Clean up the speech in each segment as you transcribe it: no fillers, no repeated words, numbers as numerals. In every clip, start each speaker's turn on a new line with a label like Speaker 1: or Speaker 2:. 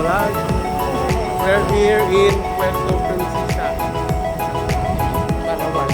Speaker 1: vlog. We're here in Puerto Princesa, Palawan.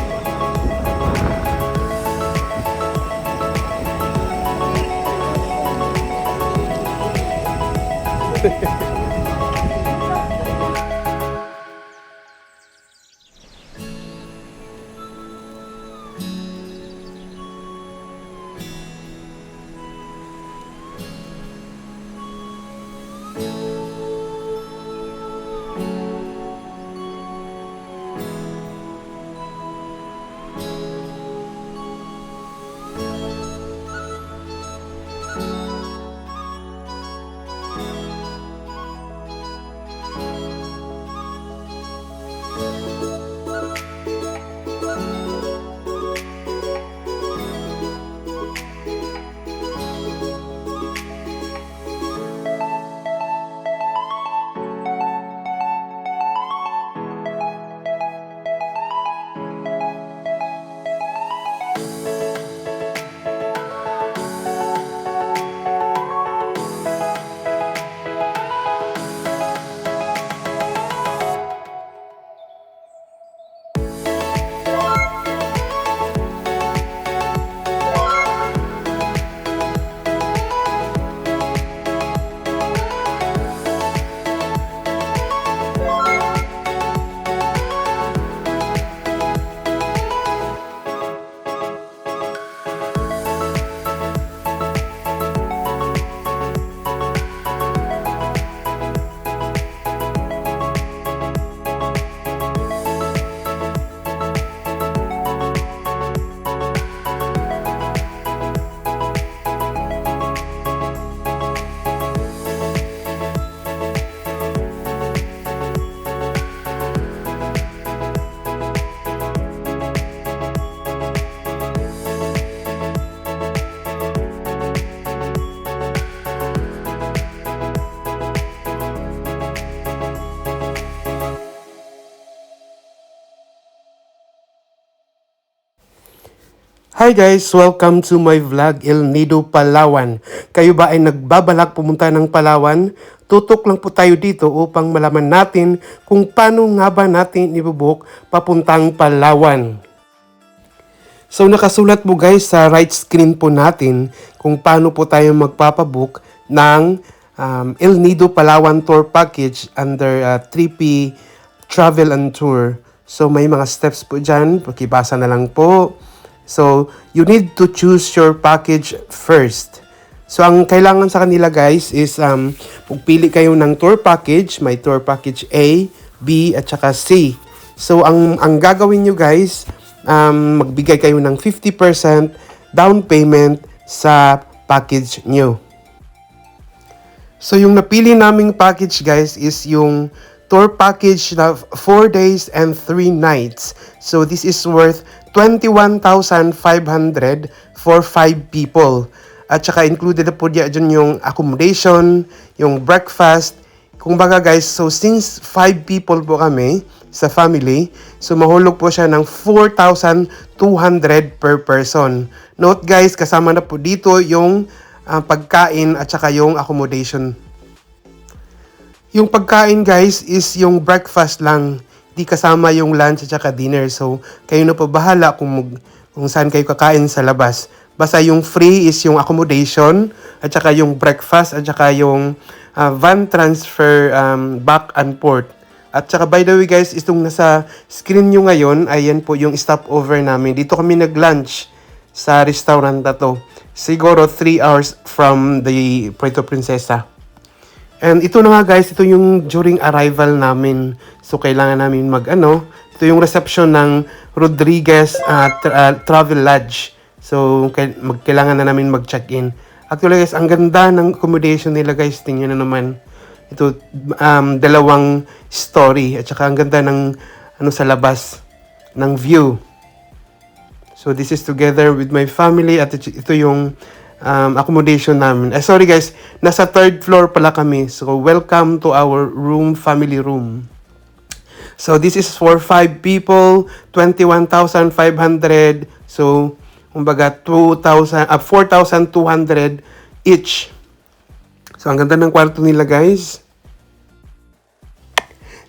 Speaker 1: Hi guys! Welcome to my vlog, El Nido, Palawan. Kayo ba ay nagbabalak pumunta ng Palawan? Tutok lang po tayo dito upang malaman natin kung paano nga ba natin ibubook papuntang Palawan. So nakasulat po guys sa right screen po natin kung paano po tayo magpapabook ng El Nido Palawan Tour Package under 3P Travel and Tour. So may mga steps po dyan, pakibasa na lang po. So, you need to choose your package first. So, ang kailangan sa kanila guys is pagpili kayo ng tour package. May tour package A, B, at saka C. So, ang gagawin nyo guys, magbigay kayo ng 50% down payment sa package nyo. So, yung napili naming package guys is yung tour package na 4 days and 3 nights. So, this is worth 21,500 for 5 people. At saka included na po dyan yung accommodation, yung breakfast. Kung baga guys, so since 5 people po kami sa family, so mahulog po siya ng 4,200 per person. Note guys, kasama na po dito yung pagkain at saka yung accommodation. Yung pagkain guys is yung breakfast lang. Di kasama yung lunch at saka dinner. So, kayo na po bahala kung saan kayo kakain sa labas. Basta yung free is yung accommodation at saka yung breakfast at saka yung van transfer back and forth. At saka by the way guys, itong nasa screen nyo ngayon, ayan po yung stopover namin. Dito kami nag-lunch sa restaurant na to. Siguro 3 hours from the Puerto Princesa. And ito na nga guys, ito yung during arrival namin. So kailangan namin ito yung reception ng Rodriguez Travel Lodge. So kailangan na namin mag-check-in. Actually guys, ang ganda ng accommodation nila guys. Tingnan na naman. Ito, dalawang story. At saka ang ganda ng sa labas ng view. So this is together with my family. At ito yung accommodation namin. Sorry guys, nasa 3rd floor pala kami. So, welcome to our room, family room. So, this is for 5 people, 21,500. So, kumbaga, 4,200 each. So, ang ganda ng kwarto nila guys.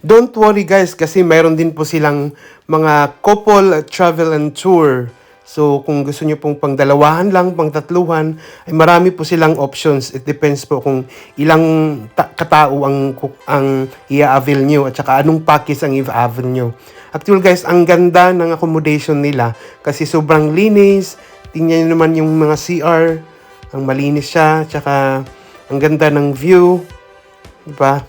Speaker 1: Don't worry guys kasi mayroon din po silang mga couple travel and tour. So kung gusto niyo pong pangdalawahan lang, pangtatluhan, ay marami po silang options. It depends po kung ilang katao ang i-avail niyo at saka anong package ang i-avail niyo. Actually guys, ang ganda ng accommodation nila kasi sobrang linis. Tingnan niyo naman yung mga CR, ang malinis siya, at saka ang ganda ng view, di ba?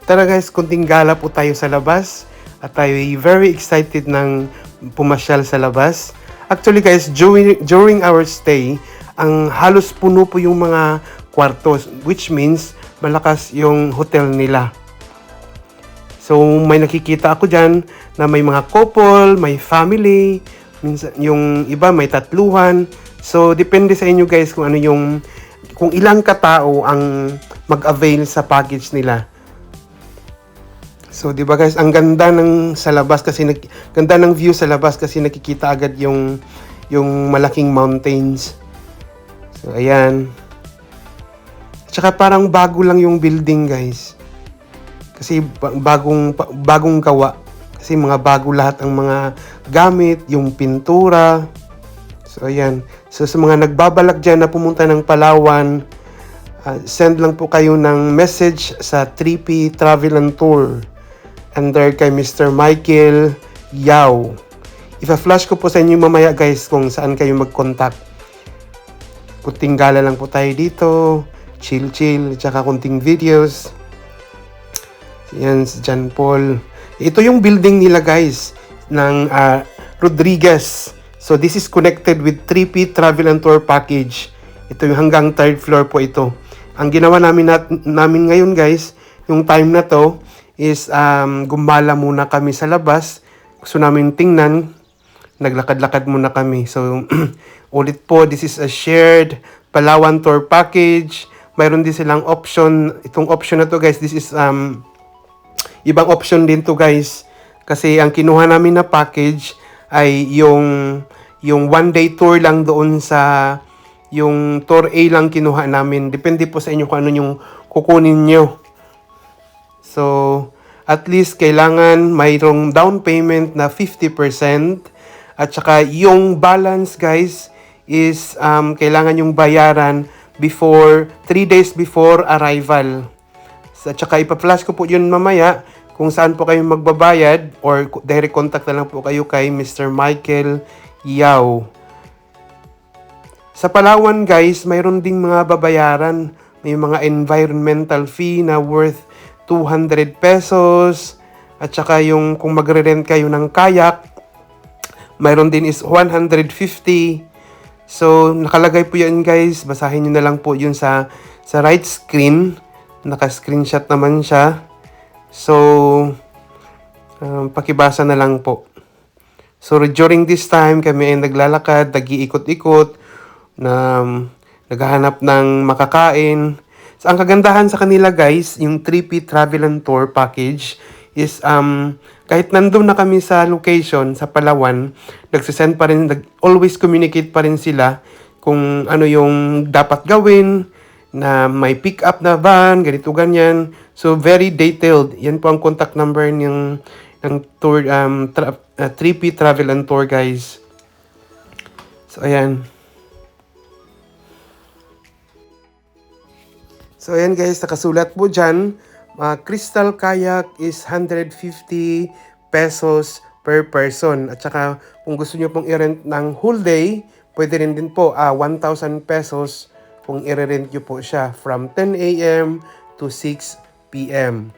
Speaker 1: Tara guys, kunting gala po tayo sa labas at tayo ay very excited ng pumasyal sa labas. Actually guys, during our stay, ang halos puno po yung mga kwartos, which means malakas yung hotel nila. So may nakikita ako dyan na may mga couple, may family, minsan yung iba may tatluhan. So depende sa inyo guys kung kung ilang katao ang mag-avail sa package nila. So, di ba guys, ang ganda ng sa labas kasi ganda ng view sa labas kasi nakikita agad yung malaking mountains. So, ayan. Tsaka parang bago lang yung building, guys. Kasi bagong gawa. Kasi mga bago lahat ang mga gamit, yung pintura. So, ayan. So, sa mga nagbabalak dyan na pumunta ng Palawan, send lang po kayo ng message sa 3P Travel and Tour under kay Mr. Michael Yao. Ipa-flash ko po sa inyo mamaya guys kung saan kayo mag-contact. Kunting gala lang po tayo dito. Chill, tsaka kunting videos. Yan, si John Paul. Ito yung building nila guys ng Rodriguez. So this is connected with 3P Travel and Tour Package. Ito yung hanggang 3rd floor po ito. Ang ginawa namin ngayon guys, yung time na to, is gumala muna kami sa labas. Gusto namin tingnan. Naglakad-lakad muna kami. So, ulit po, this is a shared Palawan tour package. Mayroon din silang option. Itong option na to guys, this is ibang option din to guys. Kasi ang kinuha namin na package ay yung one day tour lang doon sa yung tour A lang kinuha namin. Depende po sa inyo kung ano yung kukunin nyo. So, at least kailangan mayroong down payment na 50%. At saka yung balance guys is kailangan yung bayaran 3 days before arrival. At saka ipa-flash ko po yun mamaya kung saan po kayo magbabayad or direct contact na lang po kayo kay Mr. Michael Yao. Sa Palawan guys, mayroon ding mga babayaran. May mga environmental fee na worth 200 pesos. At saka yung kung magre-rent kayo ng kayak, mayroon din is 150. So, nakalagay po yan guys. Basahin nyo na lang po yun sa right screen. Naka-screenshot naman siya. So, pakibasa na lang po. So, during this time, kami ay naglalakad, nag-iikot-ikot, naghahanap ng makakain. So, ang kagandahan sa kanila guys, yung 3P Travel and Tour package is kahit nandun na kami sa location, sa Palawan, nagsisend pa rin, always communicate pa rin sila kung ano yung dapat gawin, na may pick up na van, ganito ganyan. So, very detailed. Yan po ang contact number ng tour, 3P Travel and Tour guys. So, ayan. So, ayan guys, nakasulat po dyan. Crystal Kayak is 150 pesos per person. At saka, kung gusto nyo pong i-rent ng whole day, pwede rin din po 1,000 pesos kung i-rent nyo po siya from 10 a.m. to 6 p.m.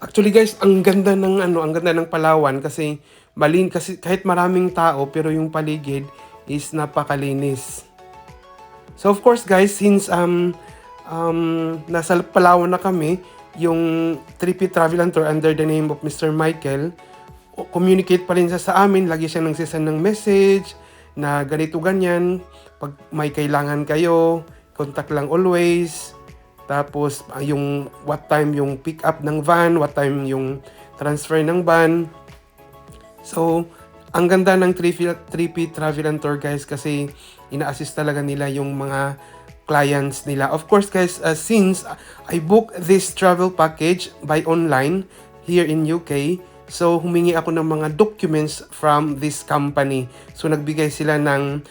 Speaker 1: Actually guys, ang ganda ng Palawan kasi kasi kahit maraming tao pero yung paligid is napakalinis. So of course guys, since nasa Palawan na kami, yung 3P Travel and Tour under the name of Mr. Michael, communicate pa rin siya sa amin. Lagi siya nagsisend ng message, na ganito ganyan, pag may kailangan kayo, contact lang always. Tapos yung what time yung pick up ng van, what time yung transfer ng van. So, ang ganda ng 3P Travel and Tour guys kasi ina-assist talaga nila yung mga clients nila. Of course guys, since I booked this travel package by online here in UK, so humingi ako ng mga documents from this company. So nagbigay sila ng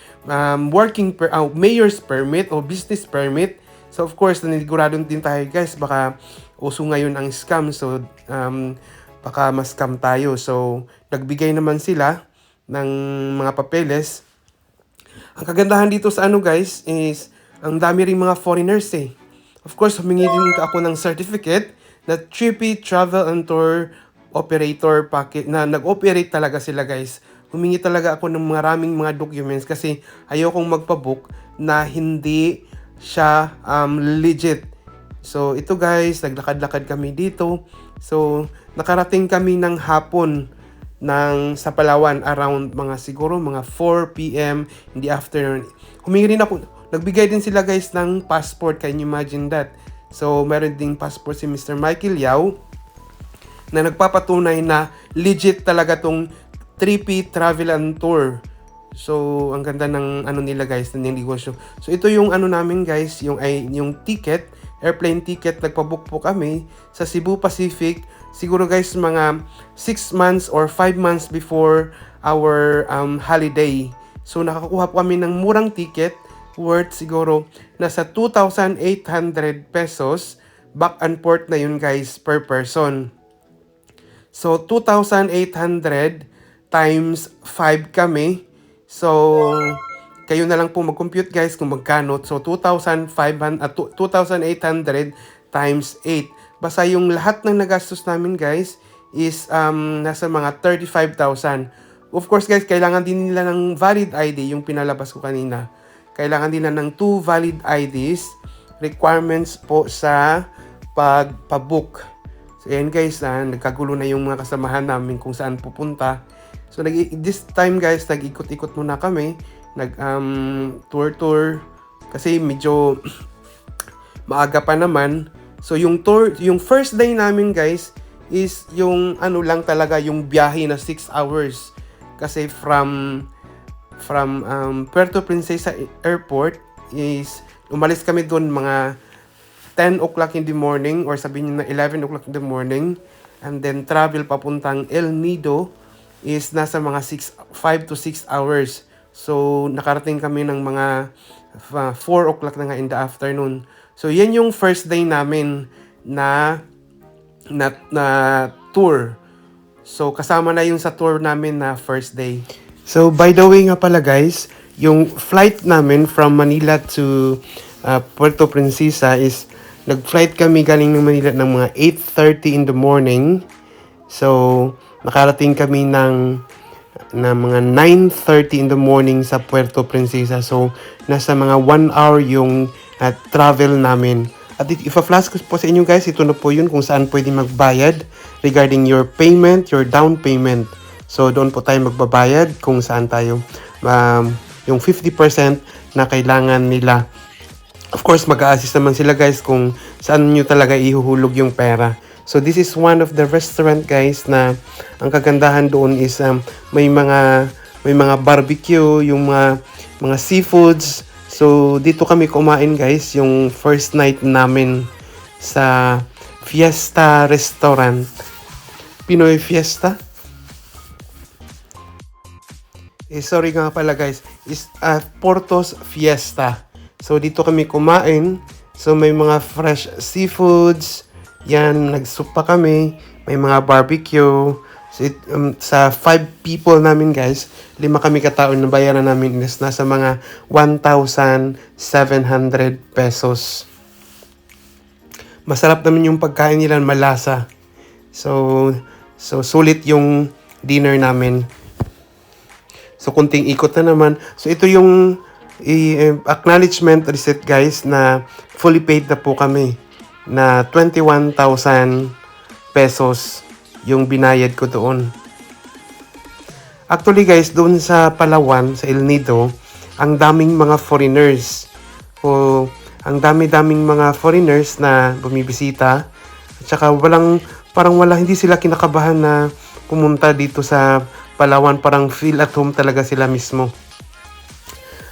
Speaker 1: mayor's permit o business permit. So of course, nanigurado din tayo guys, baka uso ngayon ang scam. So baka ma-scam tayo. So nagbigay naman sila ng mga papeles. Ang kagandahan dito sa ano guys is ang dami ring mga foreigners eh. Of course, humingi din ako ng certificate na 3P Travel and Tour Operator packet na nag-operate talaga sila guys. Humingi talaga ako ng maraming mga documents kasi ayokong magpabook na hindi siya legit. So ito guys, naglakad-lakad kami dito. So nakarating kami ng hapon sa Palawan around siguro mga 4 PM in the afternoon. Humingi rin ako, nagbigay din sila guys ng passport, can you imagine that? So meron ding passport si Mr. Michael Yao na nagpapatunay na legit talaga tong 3P Travel and Tour. So ang ganda ng ano nila guys, ng negosyo. So ito yung ano namin guys, yung ticket, airplane ticket, nagpabook po kami sa Cebu Pacific. Siguro guys mga 6 months or 5 months before our holiday. So nakakuha po kami ng murang ticket worth siguro nasa 2,800 pesos. Back and forth na yun guys per person. So 2,800 times 5 kami. So kayo na lang po mag-compute guys kung magkano. So 2,800 times 8. Basta yung lahat ng nagastos namin guys is nasa mga 35,000. Of course guys, kailangan din nila ng valid ID, yung pinalabas ko kanina. Kailangan din nila ng 2 valid IDs. Requirements po sa pagpabook. So ayan guys, nagkagulo na yung mga kasamahan namin kung saan pupunta. So this time guys, nag-ikot-ikot muna kami. Tour kasi medyo maaga pa naman. So yung first day namin guys is yung ano lang talaga, yung biyahe na 6 hours. Kasi from Puerto Princesa Airport is umalis kami doon mga 10 o'clock in the morning or sabihin nyo na 11 o'clock in the morning, and then travel papuntang El Nido is nasa mga 5 to 6 hours. So nakarating kami ng mga 4 o'clock na nga in the afternoon. So yan yung first day namin na tour. So kasama na yung sa tour namin na first day. So by the way nga pala guys, yung flight namin from Manila to Puerto Princesa is nag-flight kami galing ng Manila ng mga 8:30 in the morning. So nakarating kami ng mga 9:30 in the morning sa Puerto Princesa. So nasa mga 1 hour yung travel namin. At ipa-flash ko po sa inyo guys, ito na po yun kung saan pwede magbayad regarding your payment, your down payment. So doon po tayo magbabayad kung saan tayo yung 50% na kailangan nila. Of course, mag-a-assist naman sila guys kung saan nyo talaga ihuhulog yung pera. So this is one of the restaurant guys na ang kagandahan doon is may mga barbecue, yung mga seafoods. So dito kami kumain guys yung first night namin sa Fiesta Restaurant. Pinoy Fiesta. Sorry nga pala guys, is Portos Fiesta. So dito kami kumain. So may mga fresh seafoods. Yan, nagsupa kami. May mga barbecue. So sa 5 people namin guys, 5 kami katao na bayaran namin is nasa mga 1,700 pesos. Masarap naman yung pagkain nila, malasa. So sulit yung dinner namin. So kunting ikot na naman. So ito yung acknowledgement receipt guys na fully paid na po kami na 21,000 pesos yung binayad ko doon. Actually guys, doon sa Palawan, sa El Nido, ang daming mga foreigners. O ang dami-daming mga foreigners na bumibisita. At saka parang hindi sila kinakabahan na pumunta dito sa Palawan. Parang feel at home talaga sila mismo.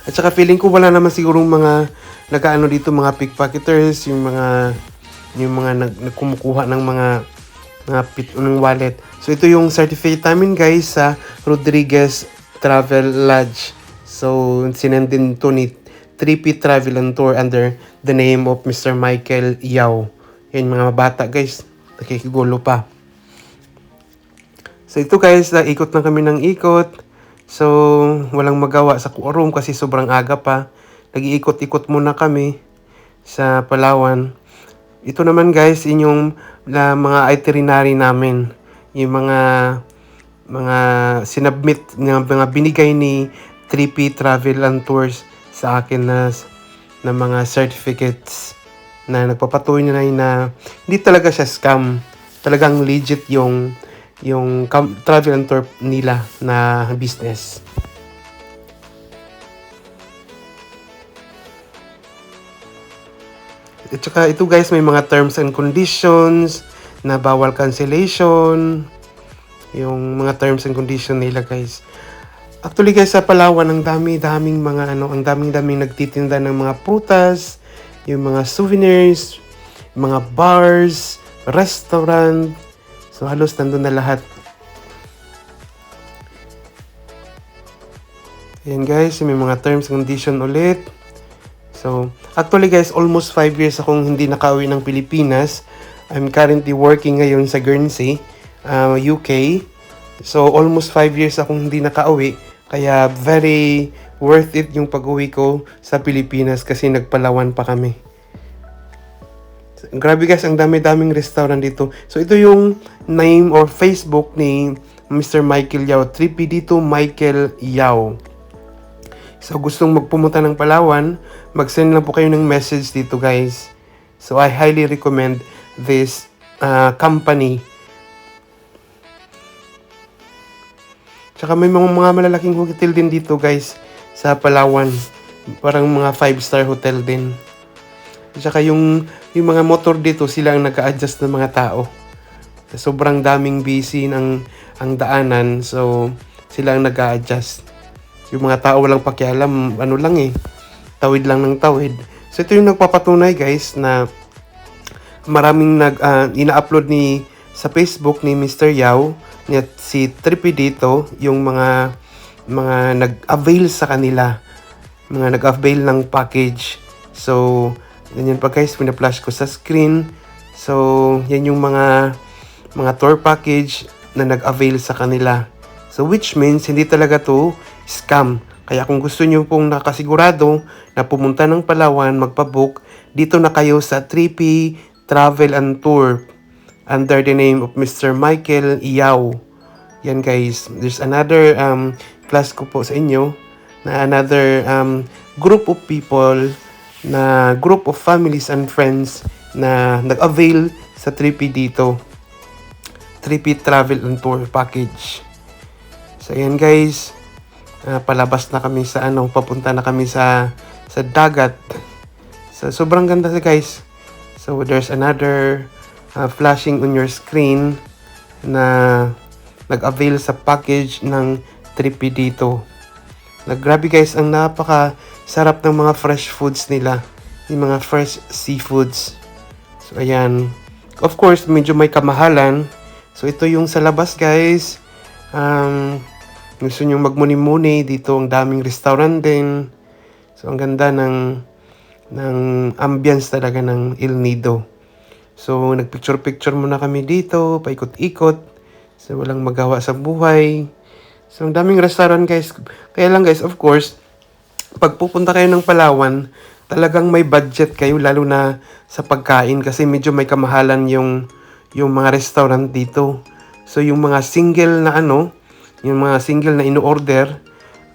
Speaker 1: At saka feeling ko wala naman sigurong mga nag-ano dito, mga pickpocketers, yung mga nagkumukuha ng mga ng wallet. So ito yung certificate namin guys sa Rodriguez Travel Lodge. So sinend din to ni 3P Travel and Tour under the name of Mr. Michael Yao. Yan mga bata guys, nakikigulo pa. So ito guys, ikot na kami ng ikot. So walang magawa sa room kasi sobrang aga pa. Nag-iikot-ikot muna kami sa Palawan. Ito naman guys, inyong mga itinerary namin. Yung mga sinubmit, mga binigay ni 3P Travel and Tours sa akin na mga certificates na nagpapatuloy na hindi talaga siya scam. Talagang legit yung travel and tour nila na business. At saka ito guys, may mga terms and conditions na bawal cancellation. Yung mga terms and condition nila guys. Actually guys, sa Palawan, ang daming nagtitinda ng mga prutas, yung mga souvenirs, mga bars, restaurant. So halos nandun na lahat. Ayan guys, may mga terms and condition ulit. So, actually guys, almost 5 years akong hindi nakauwi ng Pilipinas. I'm currently working ngayon sa Guernsey, UK. So, almost 5 years akong hindi nakauwi. Kaya, very worth it yung pag-uwi ko sa Pilipinas kasi nagpalawan pa kami. Grabe guys, ang dami-daming restaurant dito. So, ito yung name or Facebook ni Mr. Michael Yao. 3P dito, Michael Yao. So, gustong magpumunta ng Palawan, mag-send lang po kayo ng message dito guys. So, I highly recommend this company. Tsaka may mga malalaking hotel din dito guys sa Palawan. Parang mga 5-star hotel din. Tsaka yung mga motor dito, sila ang nag-a-adjust ng mga tao. Sobrang daming busy ang daanan, so sila ang nag-a-adjust. Yung mga tao walang pakialam, tawid lang ng tawid. So ito yung nagpapatunay guys na maraming ina-upload sa Facebook ni Mr. Yao, si 3P dito, yung mga nag-avail sa kanila, mga nag-avail ng package. So, ganyan pa guys, pina-flash ko sa screen. So, yan yung mga tour package na nag-avail sa kanila. So, which means, hindi talaga to scam. Kaya kung gusto nyo pong nakasigurado na pumunta ng Palawan, magpabook, dito na kayo sa 3P Travel and Tour under the name of Mr. Michael Yao. Yan guys, there's another class ko po sa inyo na another group of people, na group of families and friends na nag-avail sa 3P dito. 3P Travel and Tour package. So yan guys, palabas na kami sa papunta na kami sa dagat. So sobrang ganda guys. So there's another flashing on your screen na nag-avail sa package ng 3P dito. Grabe guys, ang napaka sarap ng mga fresh foods nila, yung mga fresh seafoods. So ayan, of course medyo may kamahalan. So ito yung sa labas guys. Gusto nyo magmuni-muni dito, ang daming restaurant din. So ang ganda ng ambience talaga ng El Nido. So nagpicture-picture muna kami dito, paikot-ikot. So walang magawa sa buhay. So ang daming restaurant guys. Kaya lang guys, of course, pag pupunta kayo ng Palawan, talagang may budget kayo, lalo na sa pagkain kasi medyo may kamahalan yung mga restaurant dito. So yung mga single na yung mga single na ino-order,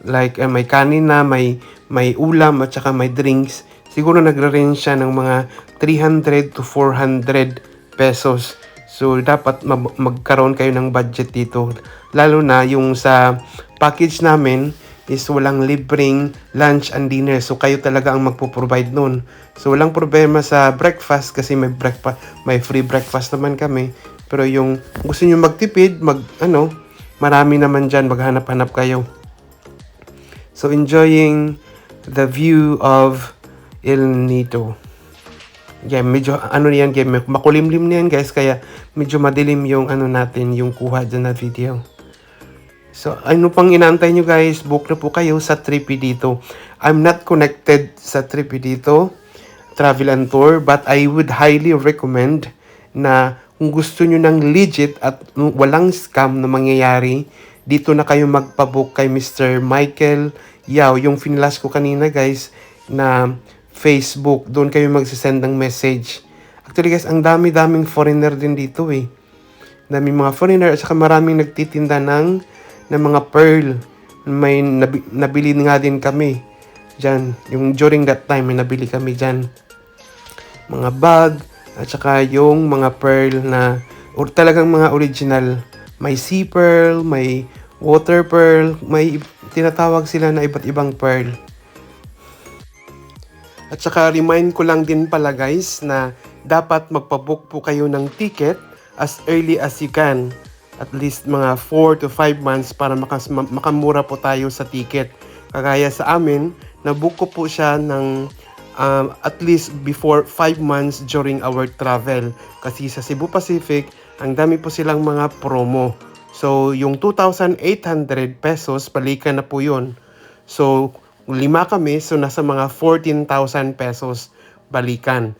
Speaker 1: like may kanin na, may ulam at saka may drinks, siguro nagre-range siya ng mga 300 to 400 pesos. So, dapat magkaroon kayo ng budget dito. Lalo na yung sa package namin is walang libreng lunch and dinner. So, kayo talaga ang magpo-provide nun. So, walang problema sa breakfast kasi may free breakfast naman kami. Pero yung gusto nyo magtipid, marami naman dyan, maghanap-hanap kayo. So, enjoying the view of El Nido. Yeah, medyo yan, makulimlim na yan guys, kaya medyo madilim yung natin, yung kuha dyan na video. So, ano pang inaantay nyo guys, book na po kayo sa Trippy dito. I'm not connected sa Trippy dito, Travel and Tour, but I would highly recommend na kung gusto nyo ng legit at walang scam na mangyayari, dito na kayo magpabook kay Mr. Michael Yao, yung finilas ko kanina guys, na Facebook, doon kayo magsisend ng message. Actually guys, ang dami-daming foreigner din dito eh. Daming mga foreigner at saka maraming nagtitinda ng mga pearl. May nabili nga din kami dyan. Yung during that time, may nabili kami dyan. Mga bag at saka yung mga pearl na talagang mga original. May sea pearl, may water pearl, may tinatawag sila na iba't ibang pearl. At saka remind ko lang din pala guys na dapat magpabook po kayo ng ticket as early as you can. At least mga 4 to 5 months para makamura po tayo sa ticket. Kagaya sa amin, nabook ko po siya ng at least before 5 months during our travel. Kasi sa Cebu Pacific, ang dami po silang mga promo. So yung 2,800 pesos, balikan na po yun. So 5 kami, so nasa mga 14,000 pesos balikan.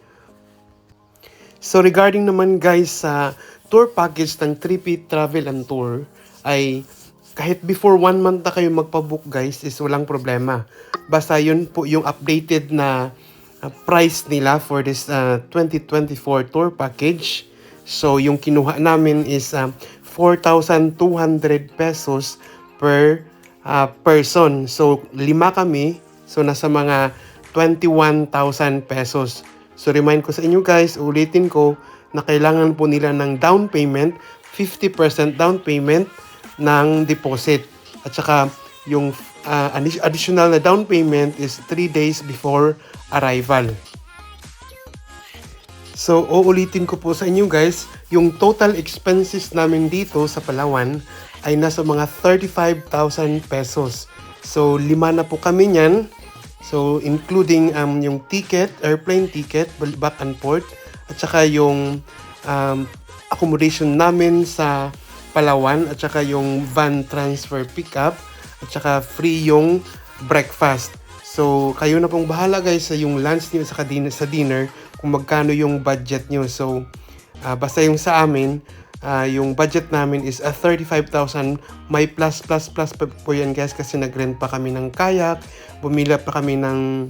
Speaker 1: So regarding naman guys sa tour package ng Trippy Travel and Tour, ay kahit before 1 month na kayo magpabook guys, is walang problema. Basta yun po yung updated na price nila for this 2024 tour package. So yung kinuha namin is 4,200 pesos per person. So 5 kami, so nasa mga 21,000 pesos. So remind ko sa inyo guys, ulitin ko na kailangan po nila ng down payment, 50% down payment ng deposit. At saka yung additional na down payment is 3 days before arrival. So uulitin ko po sa inyo guys, yung total expenses namin dito sa Palawan ay nasa mga 35,000 pesos. So 5 na po kami niyan. So including yung ticket, airplane ticket, back and forth, at saka yung accommodation namin sa Palawan, at saka yung van transfer pickup, at saka free yung breakfast. So kayo na pong bahala guys sa yung lunch niyo sa dinner kung magkano yung budget niyo. So basta yung sa amin, yung budget namin is 35,000. May plus po yan guys kasi nag-rent pa kami ng kayak, bumila pa kami ng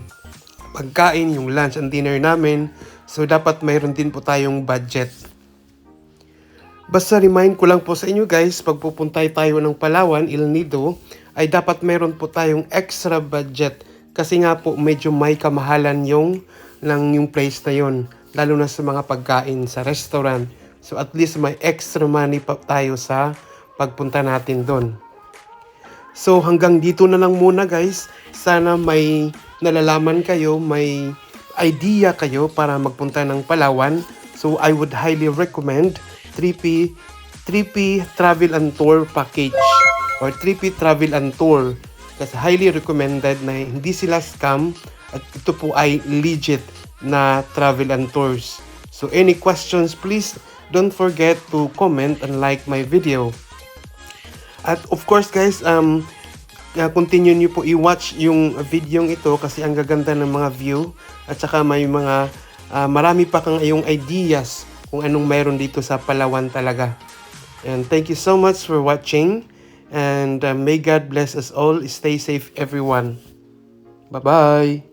Speaker 1: pagkain, yung lunch and dinner namin. So dapat mayroon din po tayong budget. Basta remind ko lang po sa inyo guys, pag pupuntay tayo ng Palawan, El Nido, ay dapat mayroon po tayong extra budget. Kasi nga po medyo may kamahalan yung place na yon, lalo na sa mga pagkain sa restaurant. So at least may extra money pa tayo sa pagpunta natin doon. So hanggang dito na lang muna guys. Sana may nalalaman kayo, may idea kayo para magpunta ng Palawan. So I would highly recommend Trippy Travel and Tour package or Trippy Travel and Tour. Kasi highly recommended na hindi sila scam at ito po ay legit na travel and tours. So any questions, please don't forget to comment and like my video. At of course guys, continue nyo po i-watch yung video ito kasi ang gaganda ng mga view at saka may mga marami pa kang yung ideas kung anong mayroon dito sa Palawan talaga. And thank you so much for watching and may God bless us all. Stay safe everyone. Bye-bye.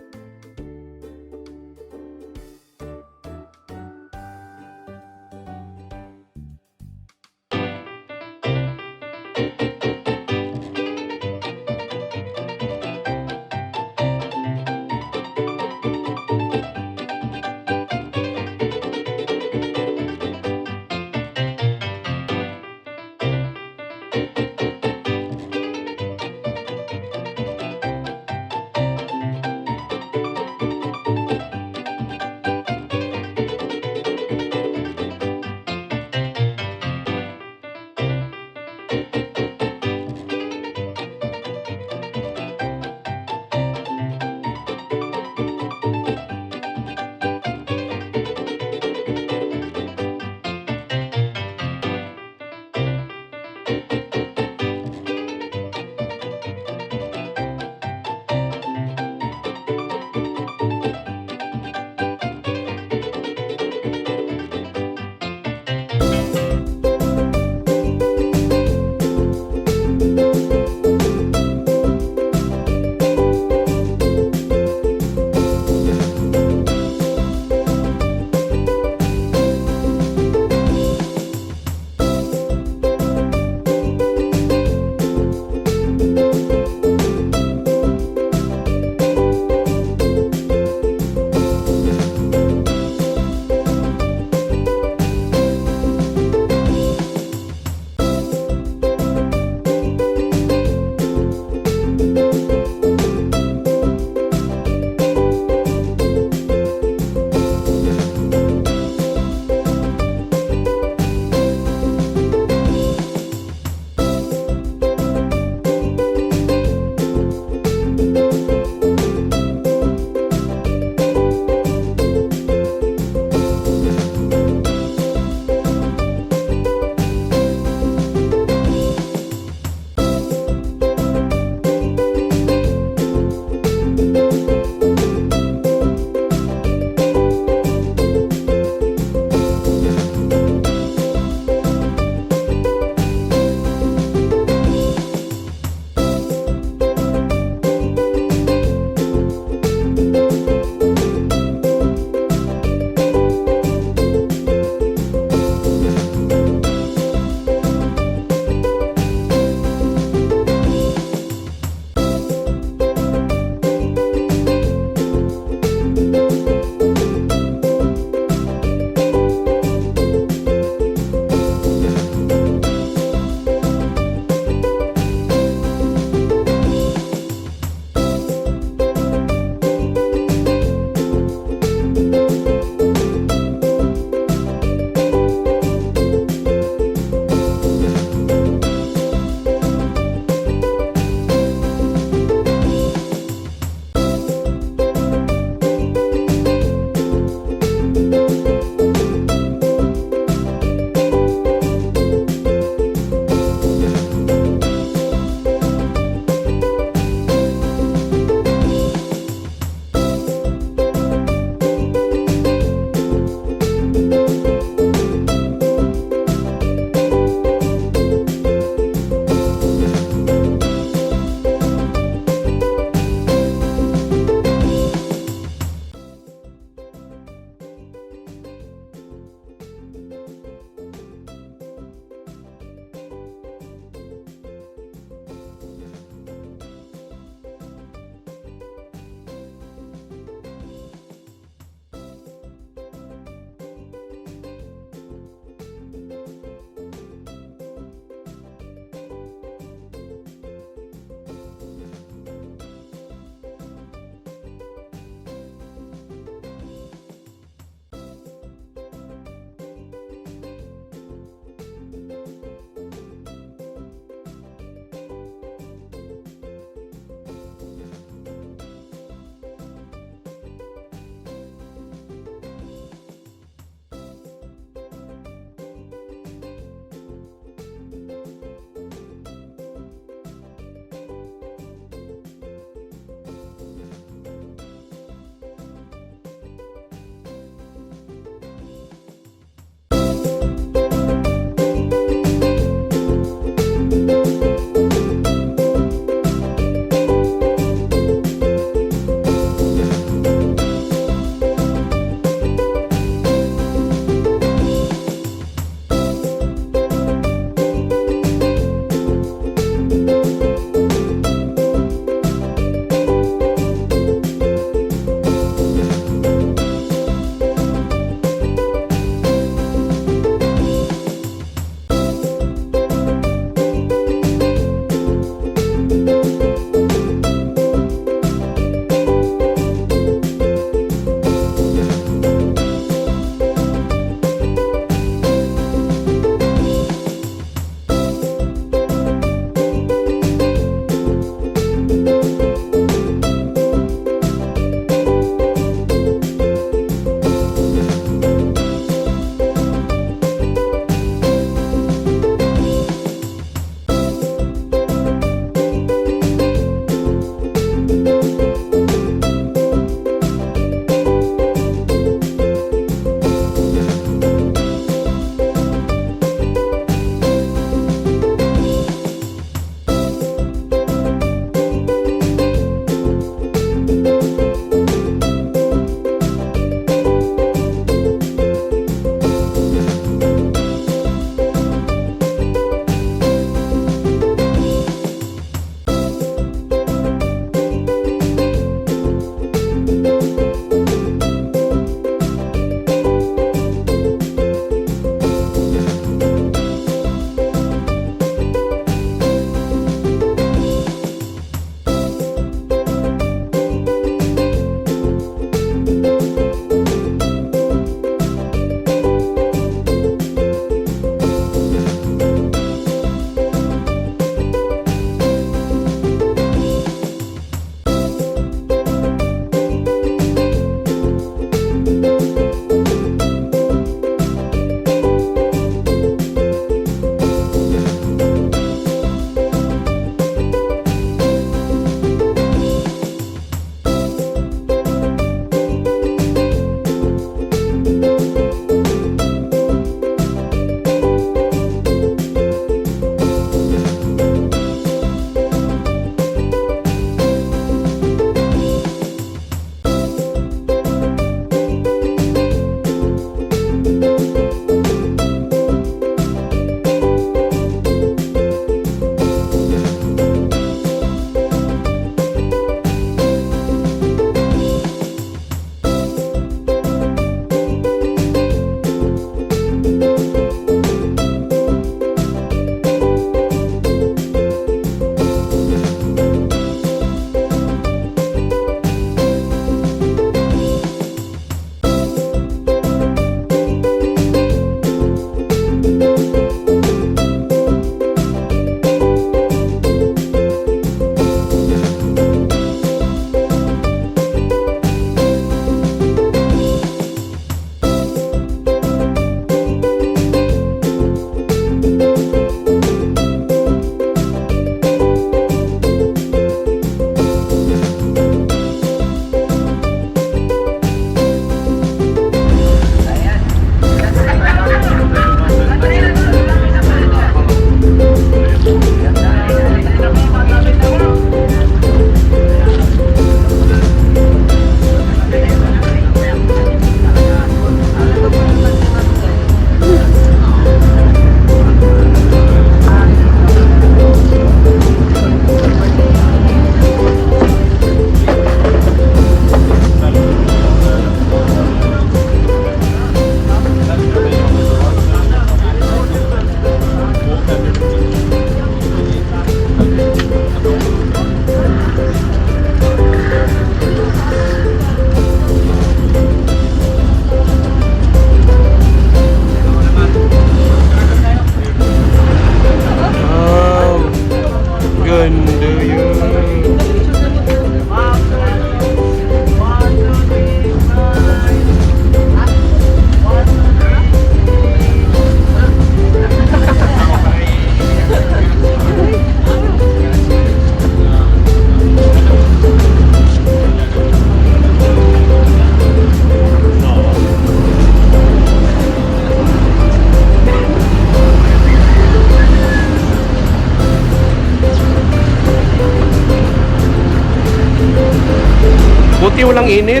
Speaker 1: Buti walang init.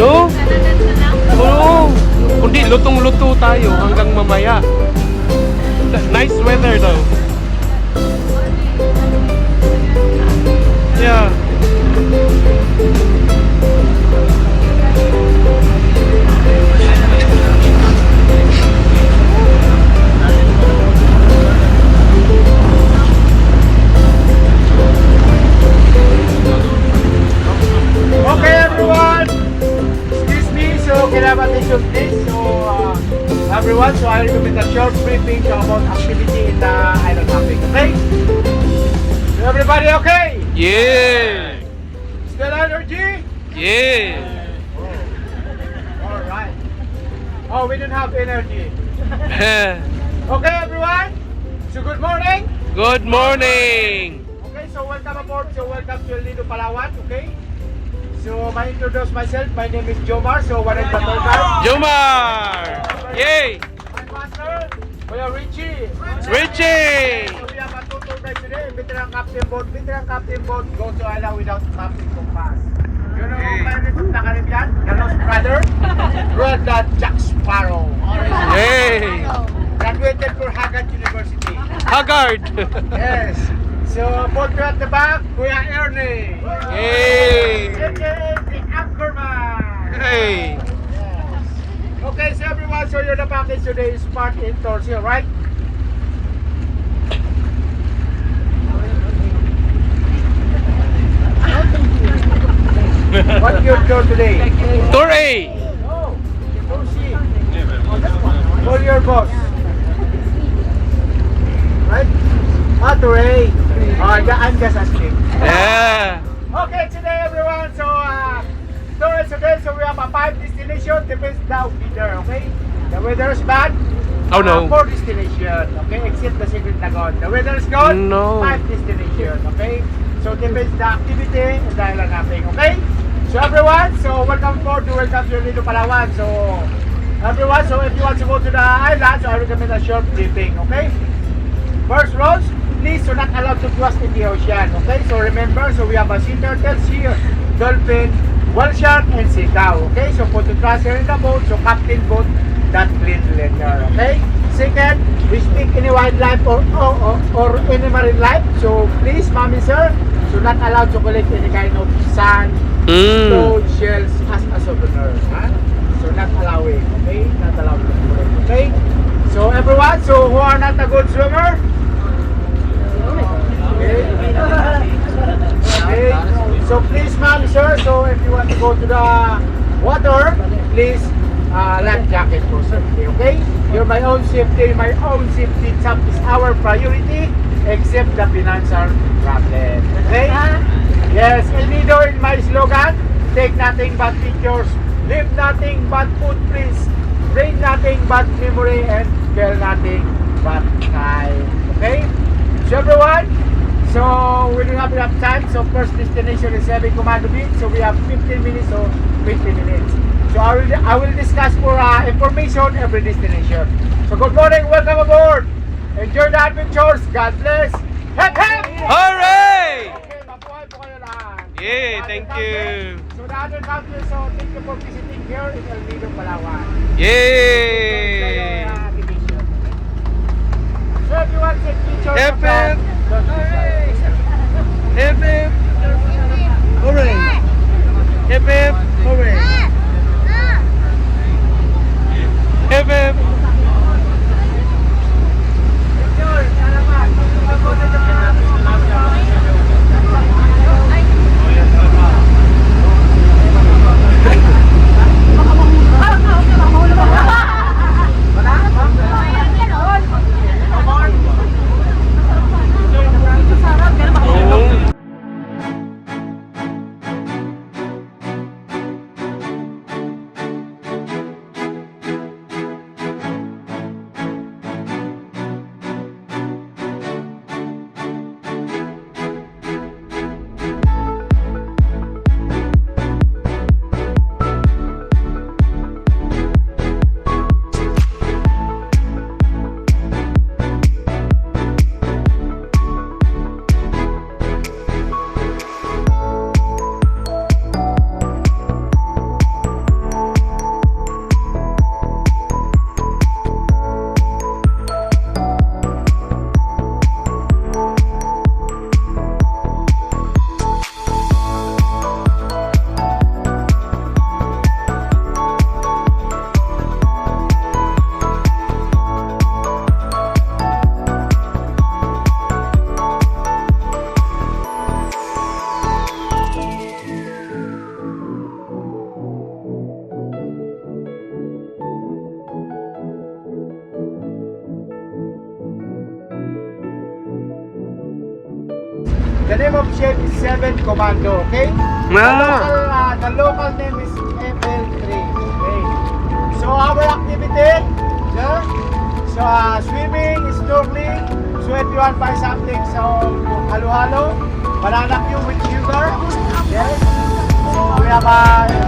Speaker 1: No? Oo. Kundi lutong-luto tayo hanggang mamaya. Nice weather though. Yeah.
Speaker 2: Okay, everyone. Excuse me. So, can I have attention, please? So, everyone. So, I recommend a short briefing about activity in the island hopping. Okay. So, everybody, okay?
Speaker 1: Yeah.
Speaker 2: Still energy?
Speaker 1: Yeah.
Speaker 2: All right. Oh, we don't have energy. Okay, everyone. So, good morning.
Speaker 1: Good morning.
Speaker 2: Okay, so welcome aboard. So, welcome to El Nido, Palawan. Okay. So, I introduce myself. My name is Jomar. So, one of the tour guide.
Speaker 1: Jomar. Yay.
Speaker 2: My master, we are Richie.
Speaker 1: Richie.
Speaker 2: So we have a two tour guide today. Veteran captain boat. Veteran captain boat go to island without mapping compass. You know, Pirates of the Caribbean, the Lost Brother, Red Dot Jack Sparrow.
Speaker 1: Yay.
Speaker 2: Graduated for Haggard University.
Speaker 1: Haggard.
Speaker 2: Yes. So, boat crew at the back, Kuya Ernie.
Speaker 1: Yay.
Speaker 2: AKA the Anchorman.
Speaker 1: Hey.
Speaker 2: Yes. Okay, so everyone, so your the package today is part indoors here, right? What your tour today?
Speaker 1: Tour A.
Speaker 2: Oh, tour C. Oh, this one. For your boss. Right? Ah, tour A. Oh, yeah, I'm just asking.
Speaker 1: Yeah.
Speaker 2: Okay, today everyone, so tour today, so we have a 5 destination, depends the weather, okay? The weather is bad.
Speaker 1: Oh, no.
Speaker 2: 4 destination, okay? Except the Secret Lagoon. The weather is good.
Speaker 1: No.
Speaker 2: 5 destination, okay? So depends the activity and the island hopping, okay? So everyone, so welcome aboard to welcome to Lido Palawan. So everyone, so if you want to go to the island, so I recommend a short briefing, okay? First rules, please do not allowed to cross in the ocean, okay? So remember, so we have a sea turtle, sea dolphin, whale shark, and sea cow, okay? So put the transfer in the boat, so captain boat, that clean letter, okay? Second, we speak any wildlife or any marine life, so please, mommy, sir, so not allowed to collect any kind of sand, stone, shells as a souvenir, huh? So not allowing, okay? Not allowed to collect, okay? So everyone, so who are not a good swimmer? Okay. Okay. So please, ma'am, sir, so if you want to go to the water, please life jacket for safety, okay? You're my own safety, top is our priority, except the financial problem, okay? Yes, El Nido is my slogan, take nothing but pictures, leave nothing but footprints, bring nothing but memory, and kill nothing but time, okay? So everyone, so we don't have enough time. So first destination is Seven Commando Beach. So we have 15 minutes or 20 minutes. So I will discuss for information every destination. So good morning, welcome aboard. Enjoy the adventures. God bless. Hep hep!
Speaker 1: Hooray!
Speaker 2: Okay, mabuhay po kayo lahat.
Speaker 1: Yay, thank you.
Speaker 2: So the other country, so thank you for visiting here in El Nido, Palawan.
Speaker 1: Yay!
Speaker 2: So if you want to take pictures
Speaker 1: Hep
Speaker 2: of
Speaker 1: hep!
Speaker 2: Hooray!
Speaker 1: Hip hip.
Speaker 2: Hooray!
Speaker 1: Hip hip.
Speaker 2: Hooray!
Speaker 1: Hip hip.
Speaker 2: of ship is 7 Commando, okay? The local name is FL3, okay? So our activity, yeah? So swimming, snorkeling. So if you want to buy something, so halo-halo, banana cue with sugar, yes? So we have